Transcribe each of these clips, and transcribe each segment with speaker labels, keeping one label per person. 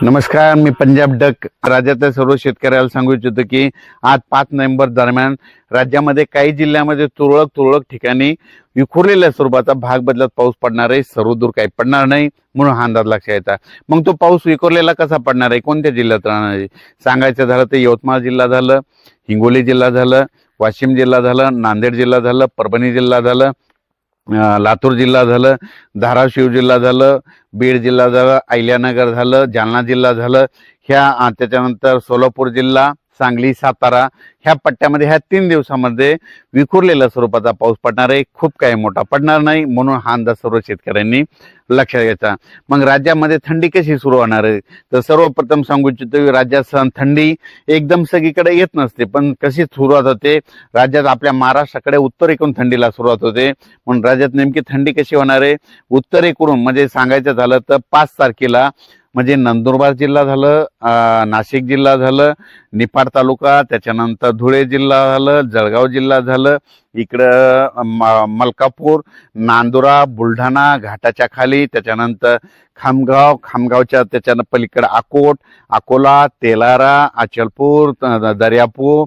Speaker 1: नमस्कार, मी पंजाब डक राज्यातल्या सर्व शेतकऱ्याला सांगू इच्छितो की आज 5 नोव्हेंबर दरम्यान राज्यामध्ये काही जिल्ह्यामध्ये तुरळक ठिकाणी विखुरलेल्या स्वरूपाचा भाग बदलत पाऊस पडणार आहे। सर्वदूर काही पडणार नाही म्हणून हा अंदाज लक्षात येता। मग तो पाऊस विखुरलेला कसा पडणार आहे, कोणत्या जिल्ह्यात राहणार आहे सांगायचं झालं तर यवतमाळ जिल्हा झालं, हिंगोली जिल्हा झालं, वाशिम जिल्हा झालं, नांदेड जिल्हा झालं, परभणी जिल्हा झालं, लातूर जिल्हा झालं, धाराशिव जिल्हा झालं, बीड जिल्हा झालं, अहिल्यानगर झालं, जालना जिल्हा झालं, ह्या त्याच्यानंतर सोलापूर जिल्हा, सांगली, सातारा ह्या पट्ट्यामध्ये ह्या 3 दिवसामध्ये विखुरलेल्या स्वरूपाचा पाऊस पडणार आहे। खूप काही मोठा पडणार नाही म्हणून हा अंदाज सर्व शेतकऱ्यांनी लक्षात घ्यायचा। मग राज्यामध्ये थंडी कशी सुरू होणार आहे तर सर्वप्रथम सांगू इच्छितो राज्यात थंडी एकदम सगळीकडे येत नसते, पण कशी सुरुवात होते राज्यात आपल्या महाराष्ट्राकडे उत्तरेकडून थंडीला सुरुवात होते। म्हणून राज्यात नेमकी थंडी कशी होणार आहे उत्तरेकडून म्हणजे सांगायचं झालं तर 5 तारखेला म्हणजे नंदुरबार जिल्हा झालं, नाशिक जिल्हा झालं, निफाड तालुका, त्याच्यानंतर धुळे जिल्हा झालं, जळगाव जिल्हा झालं, इकडं मलकापूर, नांदुरा, बुलढाणा घाटाच्या खाली, त्याच्यानंतर खामगावच्या त्याच्या पलीकडे अकोट, अकोला, तेलारा, अचलपूर, दर्यापूर,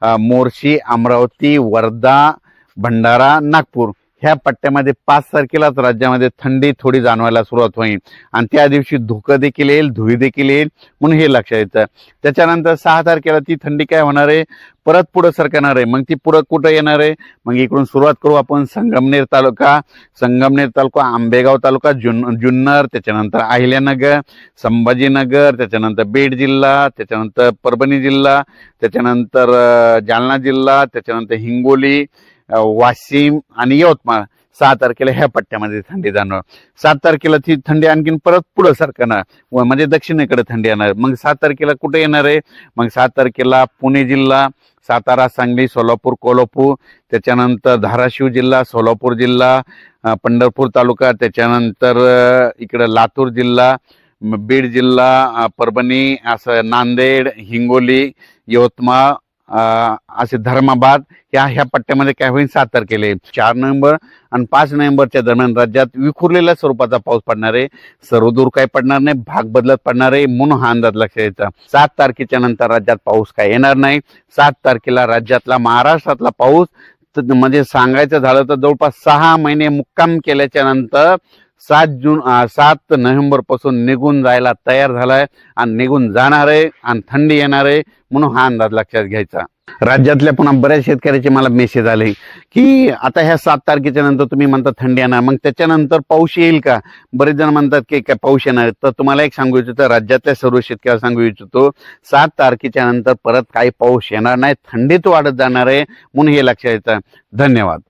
Speaker 1: मोर्शी, अमरावती, वर्धा, भंडारा, नागपूर ह्या पट्ट्यामध्ये 5 तारखेलाच राज्यामध्ये थंडी थोडी जाणवायला सुरुवात होईल आणि त्या दिवशी धुकं देखील येईल, धुळी देखील येईल म्हणून हे लक्षात येतं। त्याच्यानंतर 6 तारखेला ती थंडी काय होणार आहे परत पुढे सरकणार आहे। मग ती पुढे कुठं येणार आहे, मग इकडून सुरुवात करू आपण संगमनेर तालुका, आंबेगाव तालुका, जुन्नर, त्याच्यानंतर अहिल्यानगर, संभाजीनगर, त्याच्यानंतर बीड जिल्हा, त्याच्यानंतर परभणी जिल्हा, त्याच्यानंतर जालना जिल्हा, त्याच्यानंतर हिंगोली, वाशिम आणि यवतमाळ 6 तारखेला ह्या पट्ट्यामध्ये थंडी जाणवणार। 7 तारखेला ती थंडी आणखीन परत पुढे सरकणार म्हणजे दक्षिणेकडे थंडी येणार। मग 7 तारखेला कुठे येणार आहे, मग 7 तारखेला पुणे जिल्हा, सातारा, सांगली, सोलापूर, कोल्हापूर, त्याच्यानंतर धाराशिव जिल्हा, सोलापूर जिल्हा, पंढरपूर तालुका, त्याच्यानंतर इकडे लातूर जिल्हा, बीड जिल्हा, परभणी, असं नांदेड, हिंगोली, यवतमाळ, असे धर्माबाद ह्या पट्ट्यामध्ये काय होईल 7 तारखेला 4 नोव्हेंबर आणि 5 नोव्हेंबरच्या दरम्यान राज्यात विखुरलेल्या स्वरूपाचा पाऊस पडणार आहे। सर्वदूर काही पडणार नाही, भाग बदलत पडणार आहे म्हणून हा अंदाज लक्षात यायचा। 7 तारखेच्या नंतर राज्यात पाऊस काय येणार नाही। 7 तारखेला राज्यातला महाराष्ट्रातला पाऊस म्हणजे सांगायचं झालं तर जवळपास 6 महिने मुक्काम केल्याच्या नंतर 7 नोव्हेंबर पासून निघून जायला तयार झालाय आणि निघून जाणार आहे आणि थंडी येणार आहे म्हणून हा अंदाज लक्षात घ्यायचा। राज्यातल्या पुन्हा बऱ्याच शेतकऱ्याचे मला मेसेज आले की आता ह्या 7 तारखेच्या नंतर तुम्ही म्हणता थंडी येणार, मग त्याच्यानंतर पाऊस येईल का? बरेच जण म्हणतात की काय पाऊस येणार। तर तुम्हाला एक सांगू इच्छितो, राज्यातल्या सर्व शेतकऱ्याला सांगू इच्छितो 7 तारखेच्या नंतर परत काही पाऊस येणार नाही, थंडीत वाढत जाणार आहे म्हणून हे लक्षात येतं। धन्यवाद।